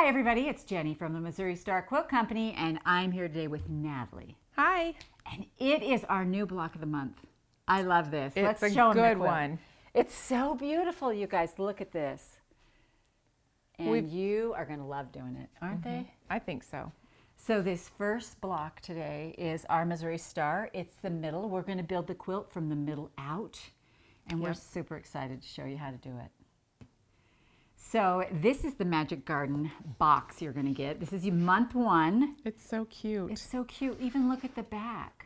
Hi everybody, it's Jenny from the Missouri Star Quilt Company, and I'm here today with Natalie. Hi. And it is our new block of the month. I love this. It's Let's a show them the good quilt. one. It's so beautiful, you guys. Look at this. And you are going to love doing it, aren't they? I think so. So this first block today is our Missouri Star. It's the middle. We're going to build the quilt from the middle out, and we're super excited to show you how to do it. So this is the Magic Garden box you're going to get. This is month 1. It's so cute. It's so cute. Even look at the back.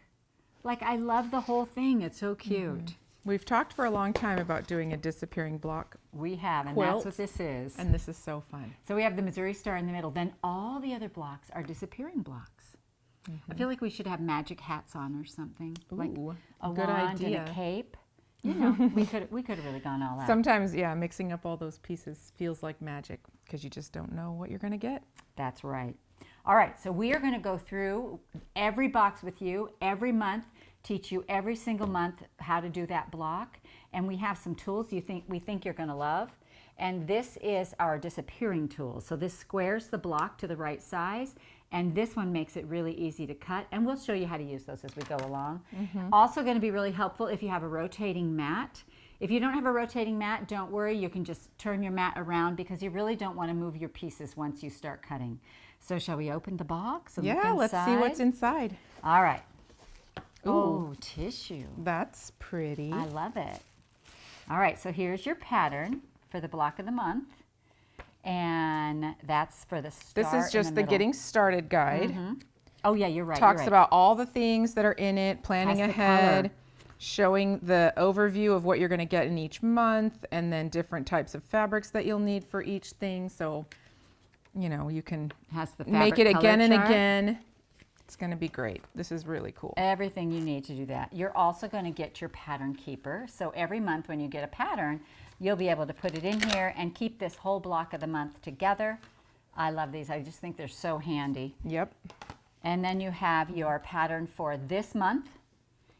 Like, I love the whole thing. It's so cute. We've talked for a long time about doing a disappearing block We have, and quilt, that's what this is. and this is so fun. So we have the Missouri Star in the middle. Then all the other blocks are disappearing blocks. I feel like we should have magic hats on or something. Like a good wand idea. and a cape. You know, we could have really gone all out. Sometimes, yeah, mixing up all those pieces feels like magic because you just don't know what you're going to get. That's right. All right, so we are going to go through every box with you every month, teach you every single month how to do that block, and we have some tools we think you're going to love. And this is our disappearing tool. So this squares the block to the right size, and this one makes it really easy to cut, and we'll show you how to use those as we go along. Also going to be really helpful if you have a rotating mat. If you don't have a rotating mat, don't worry, you can just turn your mat around because you really don't want to move your pieces once you start cutting. So shall we open the box and look inside? Let's see what's inside. All right. Ooh. Oh, tissue. That's pretty. I love it. All right, so here's your pattern for the block of the month. And that's for the start. This is just the getting started guide. Oh yeah, you're right. Talks about all the things that are in it, planning Has the ahead, color. showing the overview of what you're going to get in each month, and then different types of fabrics that you'll need for each thing. So, you know, you can Has the make fabric it color again and chart. again. It's going to be great. This is really cool. Everything you need to do that. You're also going to get your pattern keeper. So every month when you get a pattern, you'll be able to put it in here and keep this whole block of the month together. I love these. I just think they're so handy. Yep. And then you have your pattern for this month.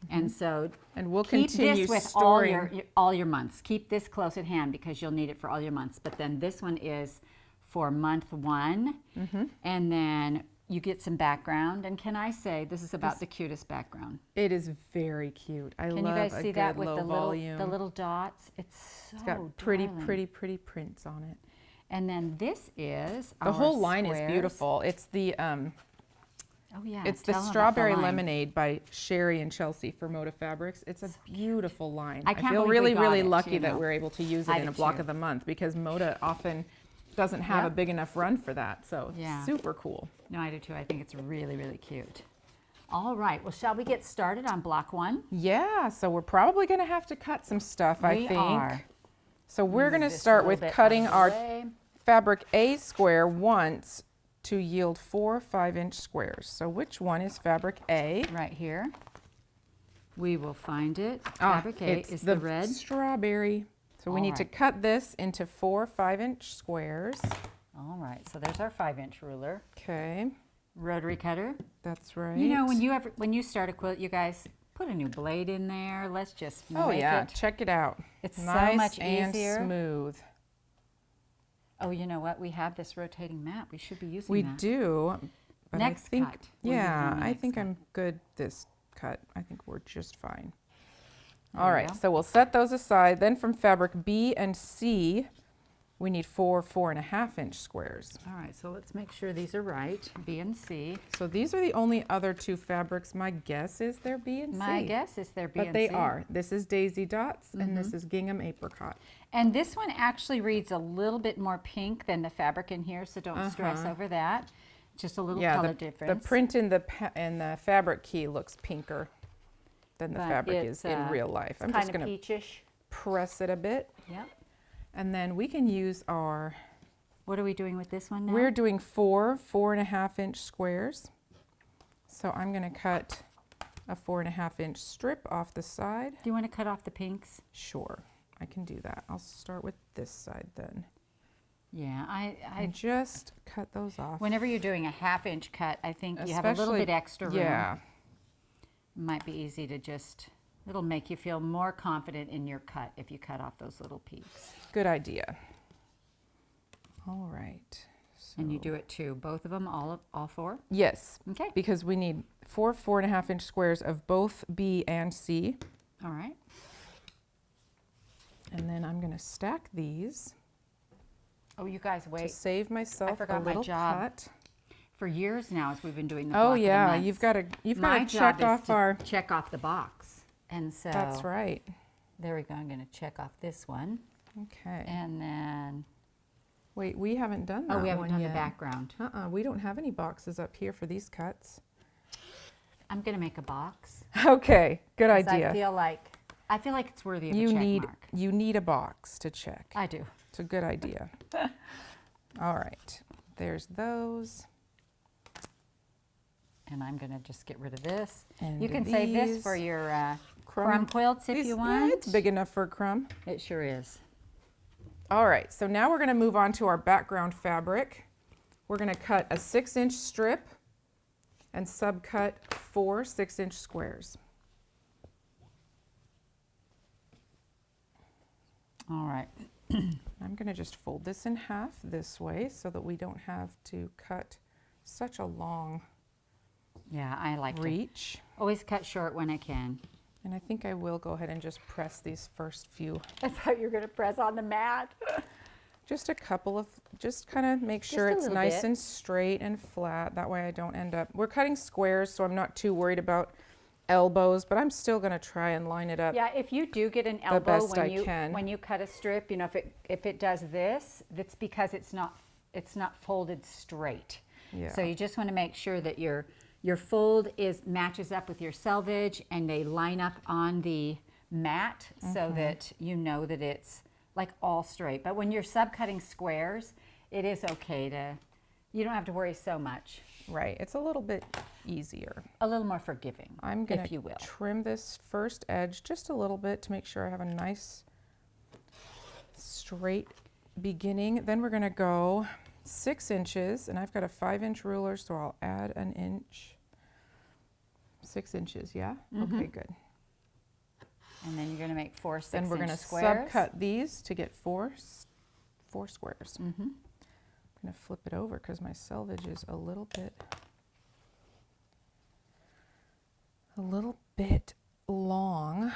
And so And we'll keep continue this with storing. all your months. Keep this close at hand because you'll need it for all your months. But then this one is for month 1. And then you get some background. And can I say, this is about the cutest background. It is very cute. I Can love you guys a see good that with low the volume. little dots? It's so It's got pretty, darling. pretty prints on it. And then this is The our whole line is squares. beautiful. It's the Oh yeah, it's tell the 'em about Strawberry line. Lemonade by Sherri and Chelssi for Moda Fabrics. It's a beautiful line. I can't feel believe we really, got really it, lucky you that know. we're able to use I it in do a block too. of the month because Moda often doesn't have a Yep. big enough run for that. So Yeah. super cool. No, I do too. I think it's really, really cute. All right, well, shall we get started on block 1? Yeah, so we're probably going to have to cut some stuff, I We think. are. So we're going to Move this a start little with bit cutting out of the our way. fabric A square once to yield 4 5-inch squares. So which one is fabric A? Right here. We will find it. Fabric A it's is the red. strawberry. So we All need to right. cut this into 4 5-inch squares. All right, so there's our 5-inch ruler. Okay, Rotary cutter. that's right. You know, when you start a quilt, you guys put a new blade in there. Let's just Oh make yeah, it. check it out. It's nice so much and easier. smooth. Oh, you know what? We have this rotating mat. We should be using We that. do. But Next I think, cut. We'll use it yeah, on the I next think cut. I'm good this cut. I think we're just fine. There All you right, go. so we'll set those aside. Then from fabric B and C, we need 4 4.5-inch squares. All right, so let's make sure these are right. B and C. So these are the only other 2 fabrics. My guess is they're B and C. My guess is they're B But and they C. are. This is Daisy Dots and this is Gingham Apricot. And this one actually reads a little bit more pink than the fabric in here, so don't stress over that. Just a little color the difference. print in the fabric key looks pinker than the But fabric it's, is in real life. I'm kind just of going to peachish. press it a bit. Yep. And then we can use our, What are we doing with this one now? we're doing 4 4.5-inch squares. So I'm going to cut a 4.5-inch strip off the side. Do you want to cut off the pinks? Sure, I can do that. I'll start with this side then. Yeah, I And just cut those off. whenever you're doing a 1/2-inch cut, I think you have a little bit extra room. Yeah. Might be easy to just, it'll make you feel more confident in your cut if you cut off those little peaks. Good idea. All right. And you do it to both of them, all 4? Yes, Okay. because we need 4 4.5-inch squares of both B and C. All right. And then I'm going to stack these Oh, you guys, to wait. save myself forgot a my little job. cut. For years now, as we've been doing the block Oh of the yeah, months, you've got to my check job is off to our. check off the box. And so That's right. there we go. I'm going to check off this one. Okay. And then, Wait, we haven't done that oh, we haven't one done yet. the background. We don't have any boxes up here for these cuts. I'm going to make a box. Okay, good 'Cause idea. I feel like it's worthy of a check mark. You need a box to check. I do. It's a good idea. All right, there's those. And I'm going to just get rid of this. And You can save this these for your crumb quilts if you want. Yeah, it's big enough for a crumb. It sure is. All right, so now we're going to move on to our background fabric. We're going to cut a 6-inch strip and subcut 4 6-inch squares. All right. I'm going to just fold this in half this way so that we don't have to cut such a long Yeah, I like to reach. always cut short when I can. And I think I will go ahead and just press these first few. I thought you were going to press on the mat. Just a couple of, just kind of make sure a it's little nice bit. and straight and flat. That way I don't end up, we're cutting squares, so I'm not too worried about elbows, but I'm still going to try and line it up. Yeah, if you do get an elbow best I can. when you cut a strip, you know, if it does this, that's because it's not folded straight. Yeah. So you just want to make sure that your fold matches up with your selvage and they line up on the mat so that you know that it's like all straight. But when you're subcutting squares, it is okay to, you don't have to worry so much. Right, it's a little bit easier. A little more forgiving, I'm going if you to will. trim this first edge just a little bit to make sure I have a nice straight beginning. Then we're going to go 6 inches, and I've got a 5-inch ruler, so I'll add an inch. 6 inches, yeah? Okay, good. And then you're going to make 4 6-inch Then we're going to squares. subcut these to get four squares. I'm going to flip it over because my selvage is a little bit long,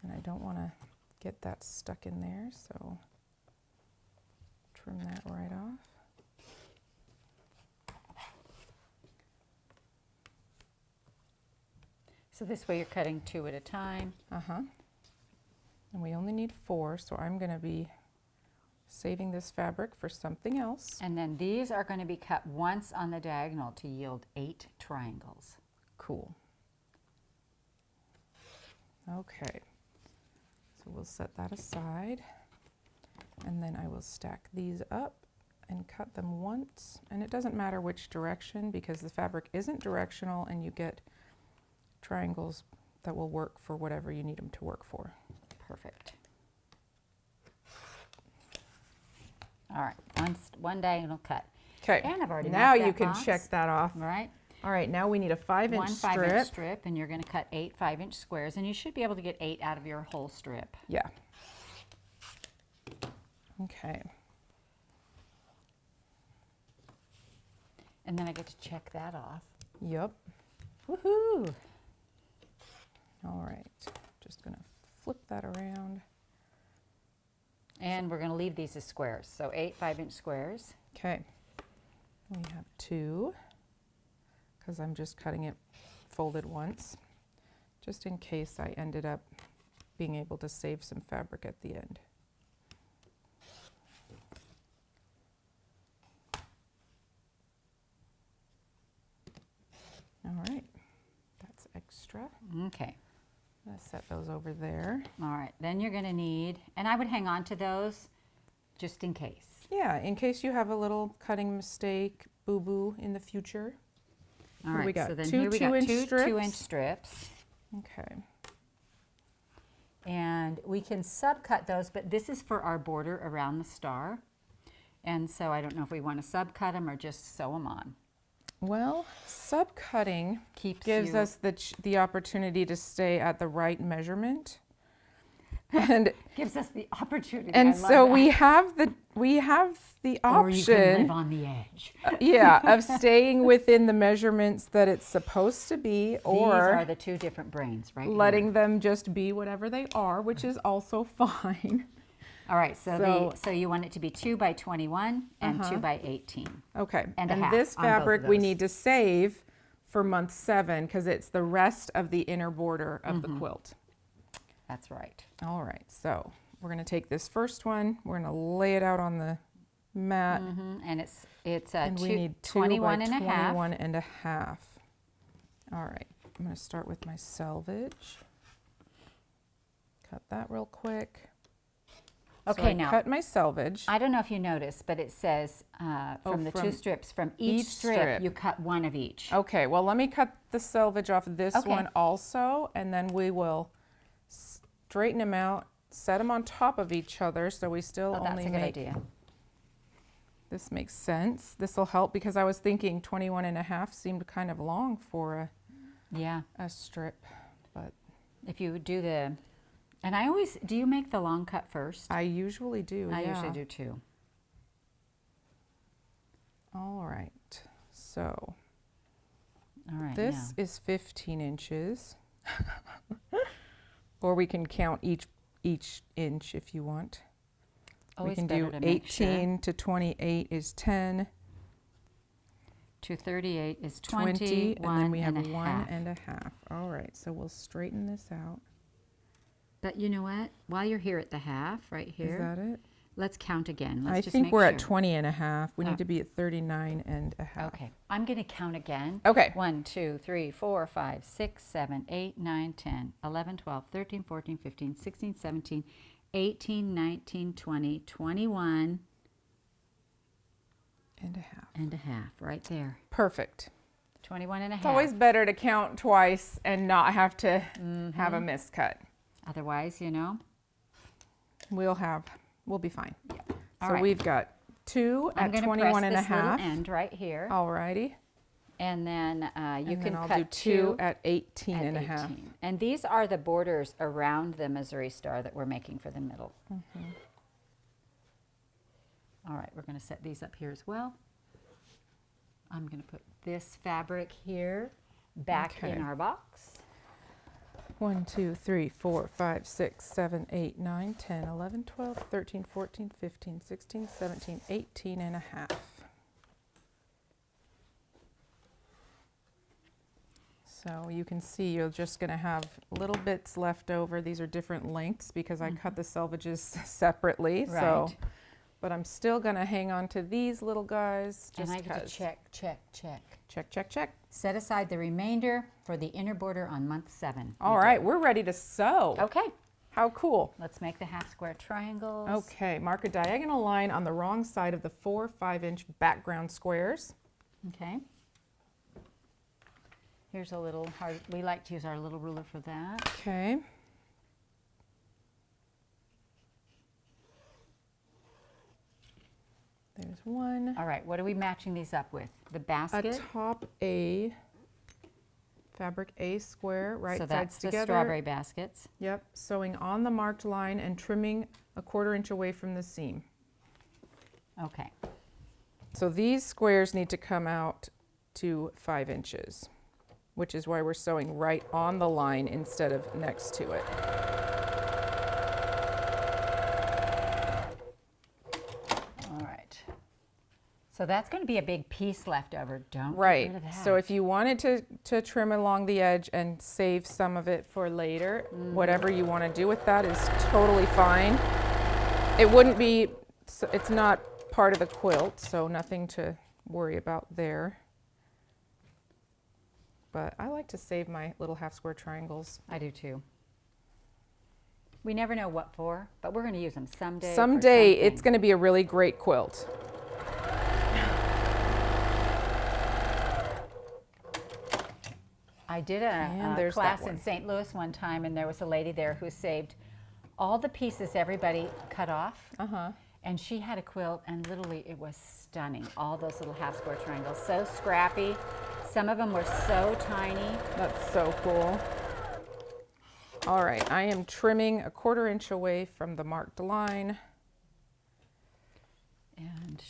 and I don't want to get that stuck in there, so trim that right off. So this way you're cutting 2 at a time. And we only need 4, so I'm going to be saving this fabric for something else. And then these are going to be cut once on the diagonal to yield 8 triangles. Cool. Okay, so we'll set that aside, and then I will stack these up and cut them once. And it doesn't matter which direction because the fabric isn't directional, and you get triangles that will work for whatever you need them to work for. Perfect. All right, one diagonal cut. Okay, And I've already now marked you that can box. check that off. All right, All right, now we need a 5-inch one strip. 5-inch strip, and you're going to cut 8 5-inch squares, and you should be able to get 8 out of your whole strip. Yeah. Okay. And then I get to check that off. Yep. Woohoo! All right, just gonna flip that around. And we're going to leave these as squares. So 8 5-inch squares. Okay, we have 2, because I'm just cutting it folded once, just in case I ended up being able to save some fabric at the end. All right, that's extra. Okay. I'm gonna set those over there. All right, then you're going to need, and I would hang on to those just in case. Yeah, in case you have a little cutting mistake, boo-boo in the future. All What do right, we got? so then Two here we got 2-inch 2 strips? 2-inch strips. Okay. And we can subcut those, but this is for our border around the star. And so I don't know if we want to subcut them or just sew them on. Well, subcutting Keeps gives you- us the opportunity to stay at the right measurement. And Gives us the opportunity. and I love so that. we have the Or you can option, live on the edge. yeah, of staying within the measurements that it's supposed to be, These or are the two different brains, right? letting them just be whatever they are, which is also fine. All right, So- so you want it to be 2 by 21 and 2 by 18. Okay, And a half this on both of fabric we those. need to save for month 7 because it's the rest of the inner border of Mm-hmm. the quilt. That's right. All right, so we're going to take this first one, we're going to lay it out on the mat, And it's and we need 2 21 by and a half. 21 and a half. All right, I'm going to start with my selvage. Cut that real quick. Okay, So I now cut my selvage. I don't know if you noticed, but it says from the 2 from strips, from each strip, strip. you cut one of each. Okay, well, let me cut the selvage off this Okay. one also, and then we will straighten them out, set them on top of each other so we still Oh, that's only a good make, idea. this makes sense. This will help because I was thinking 21 and a half seemed kind of long for Yeah. a strip, but If you do the, and I always, do you make the long cut first? I usually do, I yeah. usually do too. All right, so All right. this is 15 inches. Or we can count each inch if you want. Always we can better do to make 18 to 28 is 10. 238 is 20, and then we have and a 1 half. and a half. All right, so we'll straighten this out. But you know what? While you're here at the half, right here, Is that it? let's count again. Let's I just think make we're sure. at 20 and a half. We Oh. need to be at 39 and a half. Okay, I'm going to count again. Okay. 1, 2, 3, 4, 5, 6, 7, 8, 9, 10, 11, 12, 13, 14, 15, 16, 17, 18, 19, 20, 21 And a half. and a half right there. Perfect. 21 and a It's half. always better to count twice and not have to have a miscut. Otherwise, you know. We'll be fine. All So right. we've got 2 I'm at going to 21 press and a this little half. end right here. All righty. And then you And can then I'll cut do 2 at 18 at and a half. 18. And these are the borders around the Missouri Star that we're making for the middle. All right, we're going to set these up here as well. I'm going to put this fabric here back Okay. in our box. 1, 2, 3, 4, 5, 6, 7, 8, 9, 10, 11, 12, 13, 14, 15, 16, 17, 18 and a half. So you can see you're just going to have little bits left over. These are different lengths because I cut the selvages separately. So, Right. but I'm still going to hang on to these little guys And just I get to 'cause. check. Check, check, check. Set aside the remainder for the inner border on month 7. All right, we're ready to sew. Okay, How cool. let's make the half square triangles. Okay, mark a diagonal line on the wrong side of the 4 5-inch background squares. Okay. Here's a little hard, we like to use our little ruler for that. Okay. There's one. All right, what are we matching these up with? The basket? A top A, fabric A square, right So sides that's the together. strawberry baskets. Yep, sewing on the marked line and trimming a 1/4 inch away from the seam. Okay. So these squares need to come out to 5 inches, which is why we're sewing right on the line instead of next to it. All right. So that's going to be a big piece left over. Don't Right, get rid of that. so if you wanted to trim along the edge and save some of it for later, whatever you want to do with that is totally fine. It wouldn't be, it's not part of the quilt, so nothing to worry about there. But I like to save my little half square triangles. I do too. We never know what for, but we're going to use them someday. for Someday it's something. going to be a really great quilt. I did And a there's that class one. in St. Louis one time, and there was a lady there who saved all the pieces everybody cut off. Uh-huh. And she had a quilt, and literally it was stunning. All those little half square triangles, so scrappy. Some of them were so tiny. That's so cool. All right, I am trimming 1/4 inch away from the marked line. And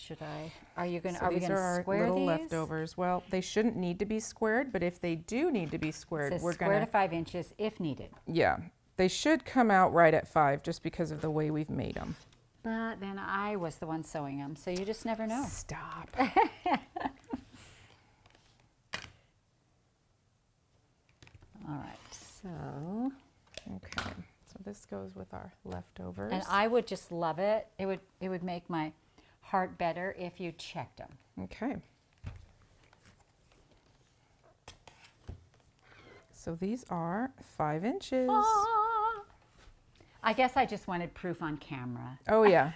are you going to, So are we these going are to our square little these? leftovers. Well, they shouldn't need to be squared, but if they do need to be It squared, says we're square gonna, to 5 inches if needed. yeah, they should come out right at 5 just because of the way we've made them. But then I was the one sewing them, so you just never know. Stop. All right, so. Okay, so this goes with our leftovers. And I would just love it. It would make my heart better if you checked them. Okay. So these are 5 inches. Ah. I guess I just wanted proof on camera. Oh yeah,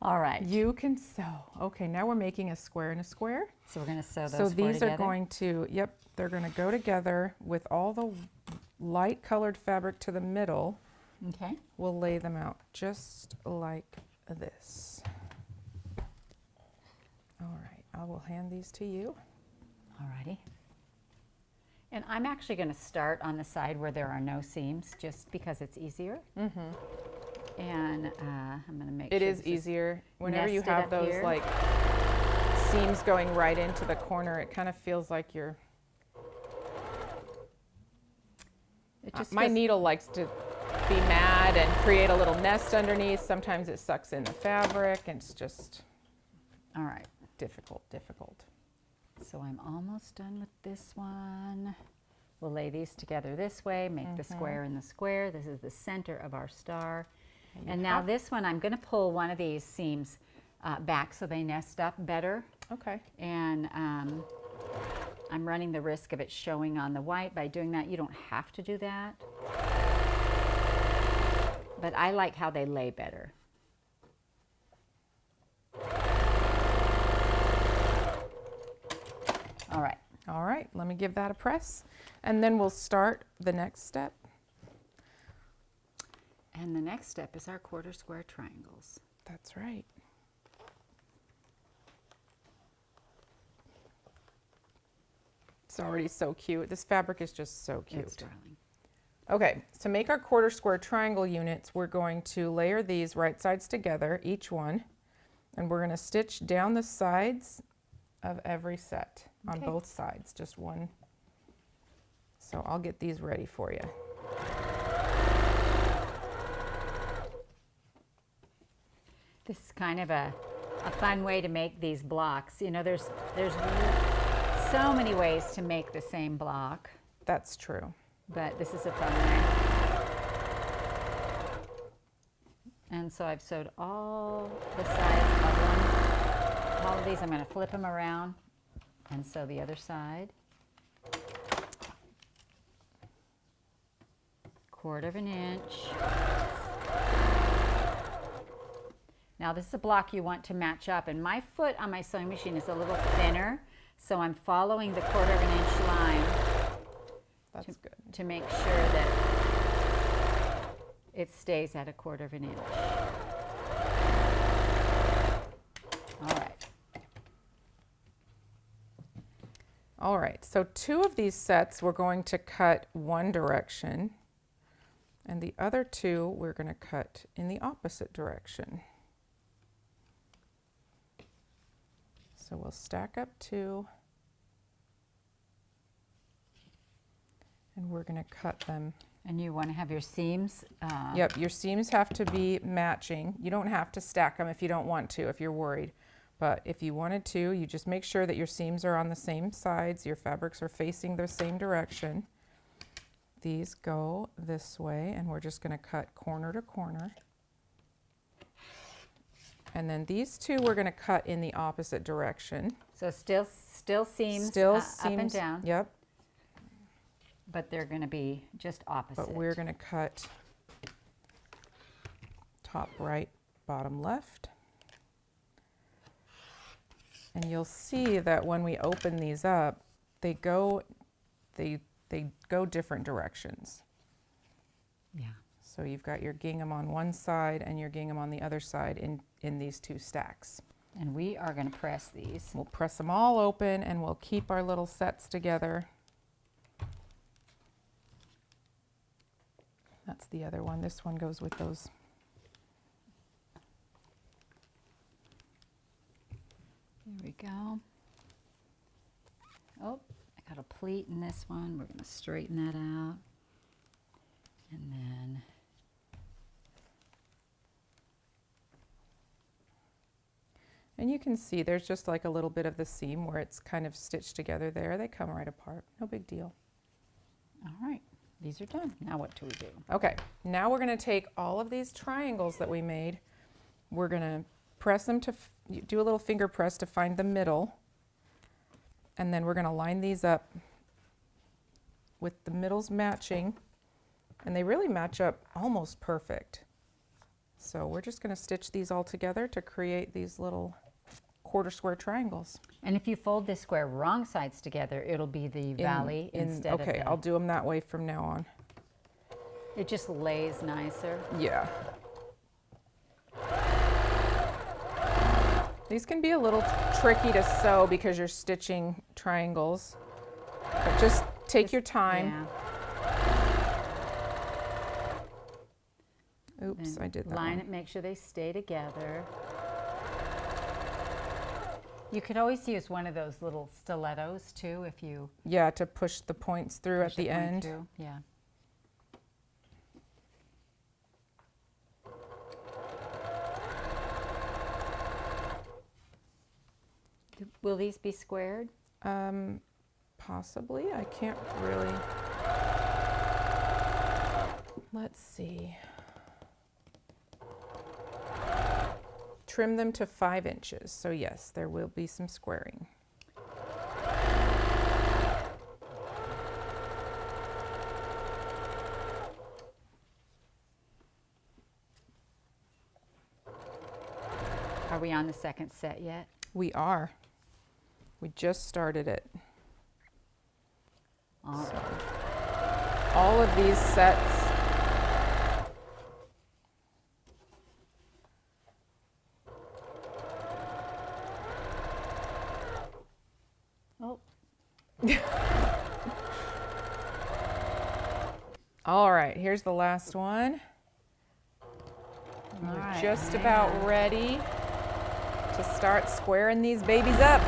All right. you can sew. Okay, now we're making a square and a square. So we're going to sew those So four these together. are going to, yep, they're going to go together with all the light colored fabric to the middle. Okay. We'll lay them out just like this. All right, I will hand these to you. All righty. And I'm actually going to start on the side where there are no seams, just because it's easier. Mm-hmm. And I'm going to make It sure is this easier whenever you nested have up those here. like seams going right into the corner. It kind of feels like you're. It just My feels- needle likes to be mad and create a little nest underneath. Sometimes it sucks in the fabric, and it's just All right. difficult. So I'm almost done with this one. We'll lay these together this way, make the square in the square. This is the center of our star. And now this one, I'm going to pull one of these seams back so they nest up better. Okay. And I'm running the risk of it showing on the white. By doing that, you don't have to do that. But I like how they lay better. All right. All right, let me give that a press, and then we'll start the next step. And the next step is our quarter square triangles. That's right. It's already so cute. This fabric is just so cute. It's darling. Okay, to make our quarter square triangle units, we're going to layer these right sides together, each one, and we're going to stitch down the sides of every set on Okay. both sides, just one. So I'll get these ready for you. This is kind of a fun way to make these blocks. You know, there's so many ways to make the same block, That's true. but this is a fun way. And so I've sewed all the sides of them. All of these, I'm going to flip them around and sew the other side. 1/4 inch. Now this is a block you want to match up, and my foot on my sewing machine is a little thinner, so I'm following the 1/4 inch line That's good. to make sure that it stays at 1/4 inch. All right. All right, so 2 of these sets we're going to cut one direction, and the other 2 we're going to cut in the opposite direction. So we'll stack up 2, and we're going to cut them. And you want to have your seams. Yep, your seams have to be matching. You don't have to stack them if you don't want to, if you're worried. But if you wanted to, you just make sure that your seams are on the same sides, your fabrics are facing the same direction. These go this way, and we're just going to cut corner to corner. And then these 2 we're going to cut in the opposite direction. So still seams Still up and seams, down, yep, but they're going to be just opposite. but we're going to cut top right, bottom left. And you'll see that when we open these up, they go different directions. Yeah. So you've got your gingham on one side and your gingham on the other side in these 2 stacks. And we are going to press these. We'll press them all open, and we'll keep our little sets together. the other one. This one goes with those. There we go. Oh, I got a pleat in this one. We're going to straighten that out. And then and you can see there's just like a little bit of the seam where it's kind of stitched together there. They come right apart. No big deal. all right, these are done. Now what do we do? Okay, now we're going to take all of these triangles that we made. We're going to press them to do a little finger press to find the middle. And then we're going to line these up with the middles matching. And they really match up almost perfect. So we're just going to stitch these all together to create these little quarter square triangles. And if you fold this square wrong sides together, it'll be the valley instead of okay, the... I'll do them that way from now on. It just lays nicer. Yeah. These can be a little tricky to sew because you're stitching triangles, but just take your time. Yeah. Oops, Then I did that line one. it, make sure they stay together. You could always use one of those little stilettos too if you Yeah, to push the points through push at the it one end. through. Yeah. Will these be squared? Possibly, I can't really. Let's see. Trim them to 5 inches. So yes, there will be some squaring. Are we on the second set yet? We are. We just started it. All right. So, all of these sets. Oh, All right, here's the last one. all We're right. just about ready to start squaring these babies up.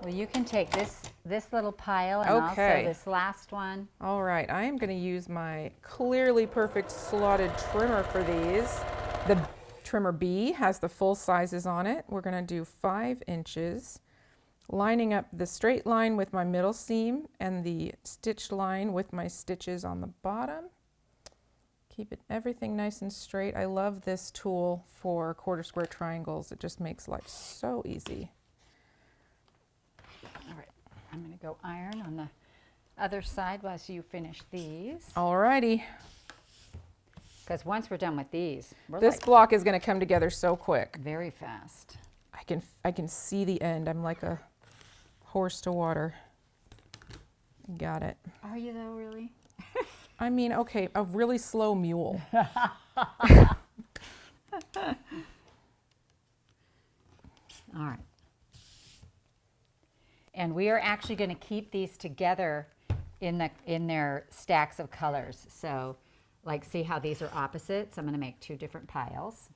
Well, you can take this little pile and Okay. also this last one. All right, I am going to use my Clearly Perfect slotted trimmer for these. The trimmer B has the full sizes on it. We're going to do 5 inches, lining up the straight line with my middle seam and the stitched line with my stitches on the bottom. Keep everything nice and straight. I love this tool for quarter square triangles. It just makes life so easy. All right, I'm going to go iron on the other side while you finish these. All righty. Because once we're done with these, we're This like block is going to come together so quick. very fast. I can see the end. I'm like a horse to water. Got it. Are you though, really? I mean, okay, a really slow mule. All right. And we are actually going to keep these together in their stacks of colors. So, like, see how these are opposites? I'm going to make 2 different piles.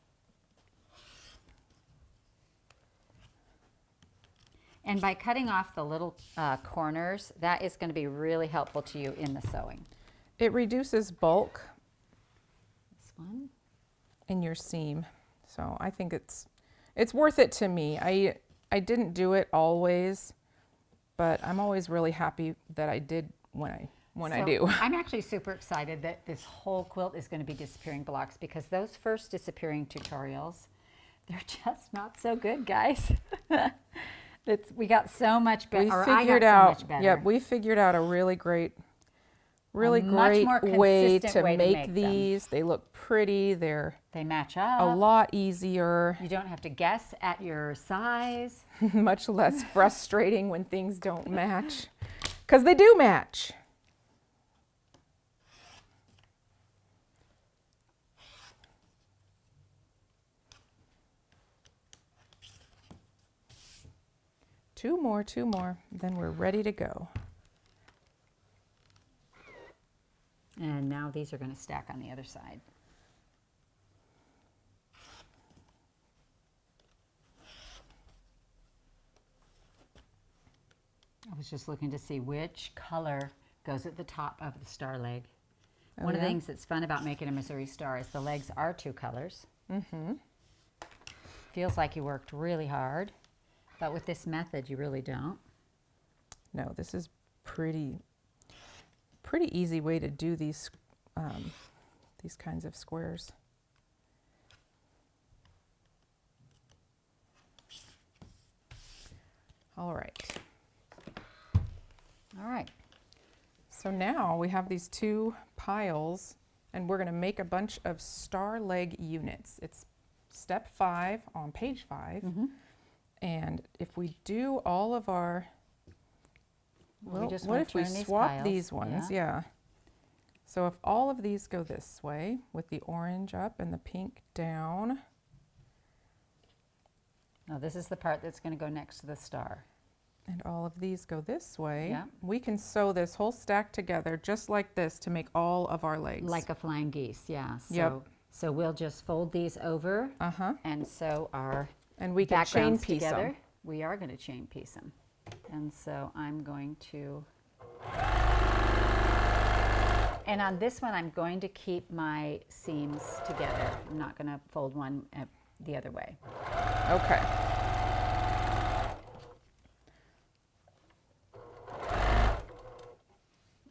And by cutting off the little corners, that is going to be really helpful to you in the sewing. It reduces bulk This one. in your seam. So I think it's worth it to me. I didn't do it always, but I'm always really happy that I did when I do. I'm actually super excited that this whole quilt is going to be disappearing blocks, because those first disappearing tutorials, they're just not so good, guys. We got so much better. We Or I figured got so out, much better. yeah, we figured out a really great much more way consistent to way to make make them. these. They look pretty. They're They match up. a lot easier, You don't have to guess at your size. much less frustrating when things don't match, because they do match. Two more, then we're ready to go. And now these are going to stack on the other side. I was just looking to see which color goes at the top of the star leg. Oh, One of the yeah? things that's fun about making a Missouri star is the legs are 2 colors. Feels like you worked really hard, but with this method you really don't. No, this is pretty easy way to do these kinds of squares. All right. All right. So now we have these 2 piles, and we're going to make a bunch of star leg units. It's step 5 on page 5. And if we do all of our, well, just what wanna if we turn these swap piles, these ones? Yeah. So if all of these go this way with the orange up and the pink down. Now this is the part that's going to go next to the star. And all of these go this way. Yeah. We can sew this whole stack together just like this to make all of our legs. Like a flying geese, yeah. So, Yep. so we'll just fold these over and sew our And we can chain backgrounds piece together. them. We are going to chain piece them. And so I'm going to, and on this one I'm going to keep my seams together. I'm not going to fold one the other way. Okay.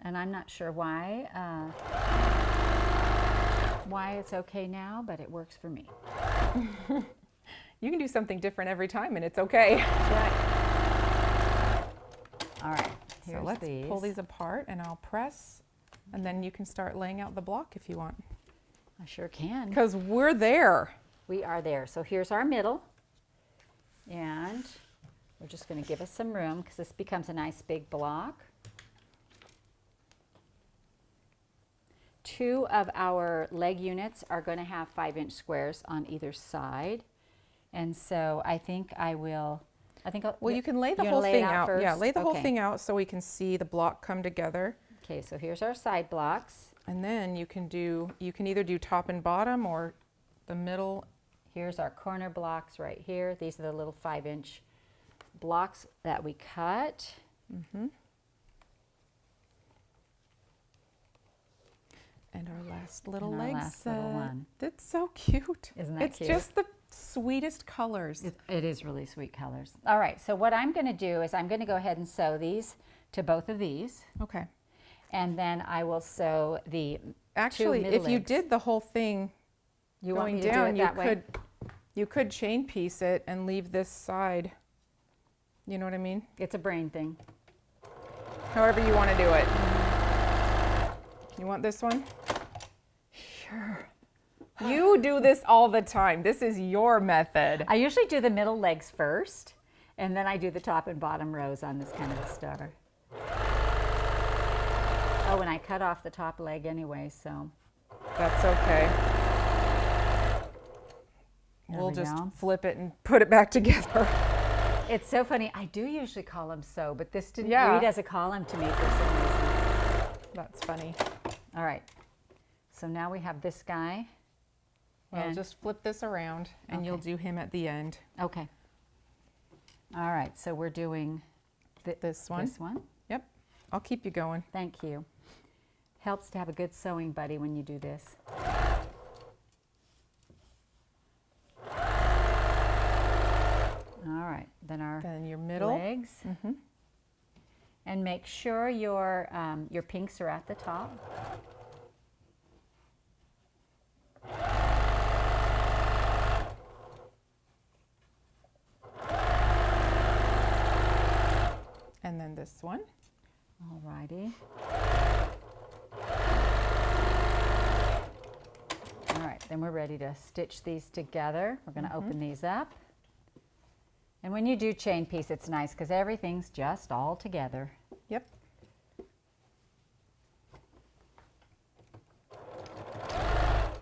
And I'm not sure why it's okay now, but it works for me. You can do something different every time and it's okay. That's right. All right, here's So let's these. pull these apart and I'll press, and then you can start laying out the block if you want. I sure can. Because we're there. We are there. So here's our middle. And we're just going to give us some room because this becomes a nice big block. 2 of our leg units are going to have 5-inch squares on either side. And so I think I'll, Well, you can lay the you whole wanna lay it thing out. first? Yeah, lay the whole Okay. thing out so we can see the block come together. Okay, so here's our side blocks. And then you can either do top and bottom or the middle. Here's our corner blocks right here. These are the little 5-inch blocks that we cut. And our last little And our leg last little set. one. That's so cute. Isn't that it's cute? just the sweetest colors. It is really sweet colors. All right, so what I'm going to do is I'm going to go ahead and sew these to both of these. Okay. And then I will sew the Actually, middle if you legs. did the whole thing You want going me to down, do it that way? you could chain piece it and leave this side. You know what I mean? It's a brain thing. However you want to do it. You want this one? Sure. You do this all the time. This is your method. I usually do the middle legs first, and then I do the top and bottom rows on this kind of a star. Oh, and I cut off the top leg anyway, so. That's okay. There We'll we just go. flip it and put it back together. It's so funny. I do usually call them sew, but this didn't Yeah. read as a column to me for some reason. That's funny. All right. So now we have this guy. Well, And- just flip this around and you'll Okay. do him at the end. Okay. All right. So we're doing This one. this one. Yep. I'll keep you going. Thank you. Helps to have a good sewing buddy when you do this. All right. Then our Then your middle. legs. And make sure your pinks are at the top. And then this one. All righty. All right, then we're ready to stitch these together. We're going to open these up. And when you do chain piece, it's nice because everything's just all together. Yep.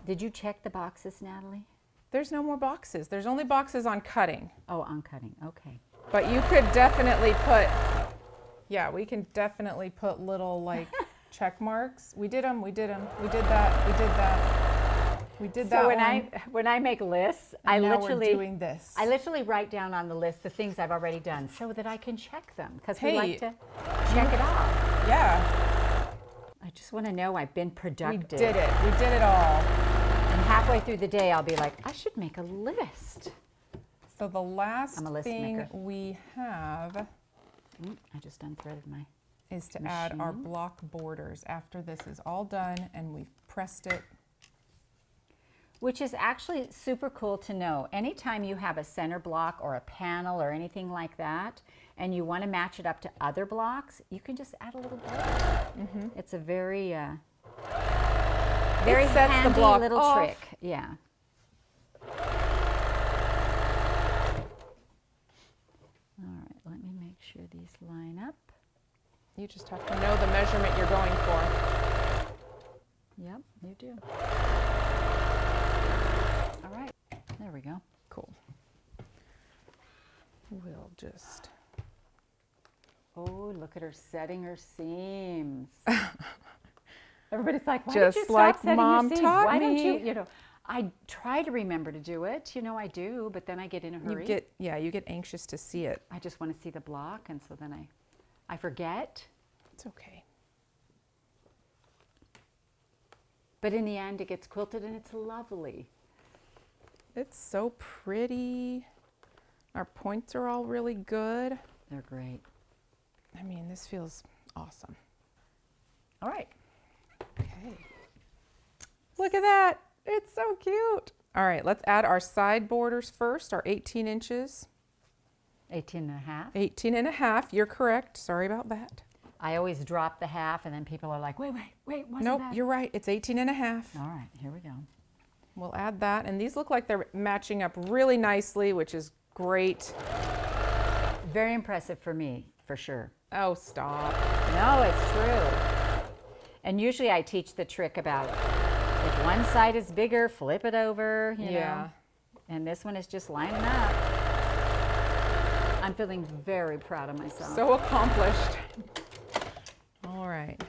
Did you check the boxes, Natalie? There's no more boxes. There's only boxes on cutting. Oh, on cutting. Okay. But you could definitely put, yeah, we can definitely put little like check marks. We did them, we did them, we did that, we did that. We did that So one. when I make lists, And I now literally we're doing this. I literally write down on the list the things I've already done so that I can check them because we Hey, like to check it off. Yeah, I just want to know I've been productive. we did it. We did it all. And halfway through the day, I'll be like, I should make a list. So the last I'm a list thing maker. we have I just unthreaded my. is to add our machine. block borders after this is all done and we've pressed it. Which is actually super cool to know. Anytime you have a center block or a panel or anything like that, and you want to match it up to other blocks, you can just add a little border. It's a very, very sets the handy block little off. trick. Yeah. All right, let me make sure these line up. You just have to know the measurement you're going for. Yep, you do. All right, there we go. Cool. We'll just, Oh, look at her setting her seams. Everybody's like, why Just did you like stop setting Mom your seams? taught Why don't you, me. you know, I try to remember to do it. You know, I do, but then I get in a hurry. you get anxious to see it. I just want to see the block, and so then I forget. It's okay. But in the end, it gets quilted, and it's lovely. It's so pretty. Our points are all really good. They're great. I mean, this feels awesome. All right. Okay. Look at that. It's so cute. All right, let's add our side borders first, our 18 inches. 18 and a half. 18 and a half, you're correct. Sorry about that. I always drop the half, and then people are like, wait, wasn't Nope, that? you're right. It's 18 and a half. All right, here we go. We'll add that. And these look like they're matching up really nicely, which is great. Very impressive for me, for sure. Oh, stop. No, it's true. And usually I teach the trick about if one side is bigger, flip it over, you know. And this one is just lining up. I'm feeling very proud of myself. So accomplished. All right.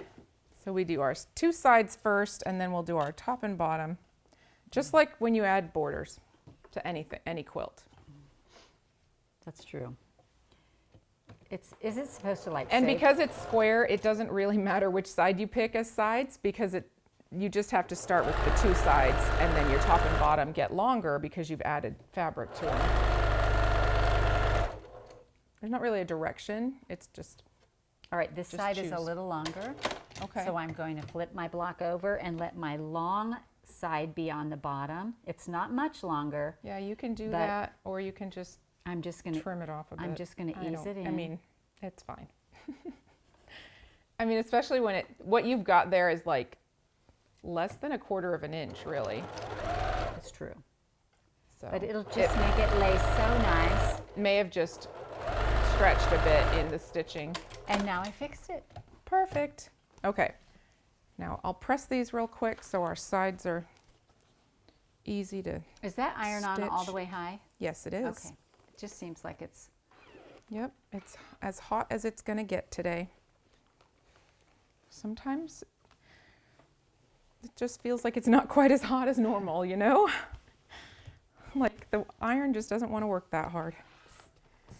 So we do our two sides first, and then we'll do our top and bottom, just like when you add borders to anything, any quilt. That's true. Is it supposed to like And say- because it's square, it doesn't really matter which side you pick as sides because you just have to start with the two sides and then your top and bottom get longer because you've added fabric to them. There's not really a direction. It's just, All right, this just side is a choose. little longer. okay. So I'm going to flip my block over and let my long side be on the bottom. It's not much longer. Yeah, you can do but that or you can just I'm just going to trim it off a bit. I'm just going to ease it in. I mean, it's fine. I mean, especially when what you've got there is like less than 1/4 of an inch, really. It's true. So But it'll just make it lay so nice. may have just stretched a bit in the stitching. And now I fixed it. Perfect. Okay. Now I'll press these real quick so our sides are easy to. Is that iron on all the Stitch. way high? Yes, it is. Okay. It just seems like it's Yep, it's as hot as it's gonna get today. Sometimes it just feels like it's not quite as hot as normal, you know? Like the iron just doesn't want to work that hard.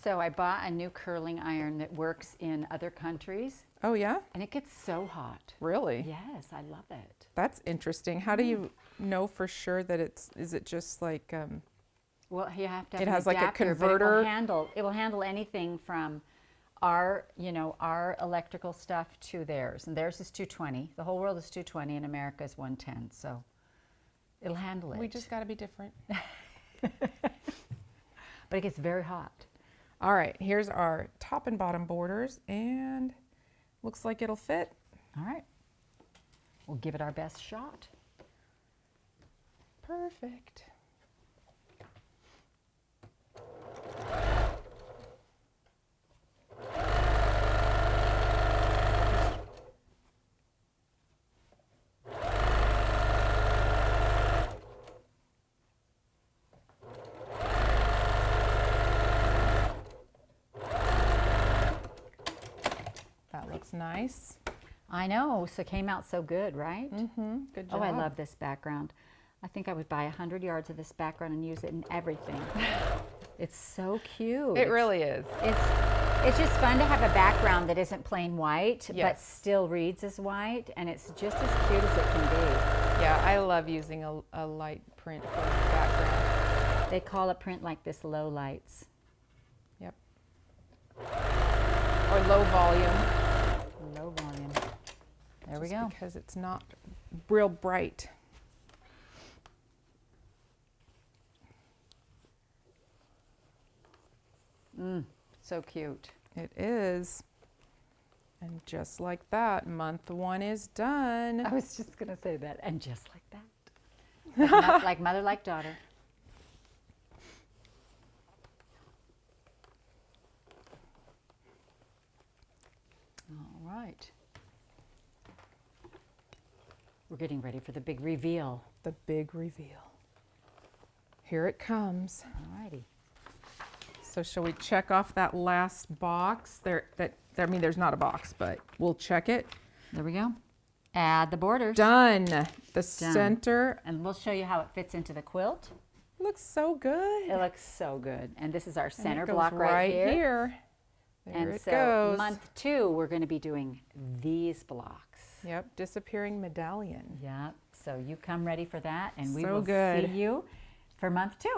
So I bought a new curling iron that works in other countries, Oh yeah? and it gets so hot. Really? Yes, I love it. That's interesting. How do you know for sure that is it just like, Well, you have to have It an has like a adapter, but converter? it will handle anything from our electrical stuff to theirs. And theirs is 220. The whole world is 220 and America is 110. So it'll handle it. we just gotta be different. But it gets very hot. All right, here's our top and bottom borders and looks like it'll fit. All right. We'll give it our best shot. Perfect. That looks nice. I know, so it came out so good, right? Mm-hmm. Good job. Oh, I love this background. I think I would buy 100 yards of this background and use it in everything. It's so cute. It really is. It's just fun to have a background that isn't plain white, but Yes. still reads as white, and it's just as cute as it can be. Yeah, I love using a light print for background. They call a print like this low lights. Yep. Or low volume. Low volume. There we just go. Because it's not real bright. So cute. It is. And just like that, month 1 is done. I was just going to say that. And just like that. Like mother, like daughter. All right. We're getting ready for the big reveal. The big reveal. Here it comes. All righty. So shall we check off that last box? I mean, there's not a box, but we'll check it. There we go. Add the borders. Done. The center And we'll show you how it fits into the quilt. looks so good. It looks so good. And this is our And it center goes block right here. There And it so goes. month 2, we're going to be doing these blocks. Yep, disappearing medallion. Yep. So you come ready for that, and we So will good. see you for month 2.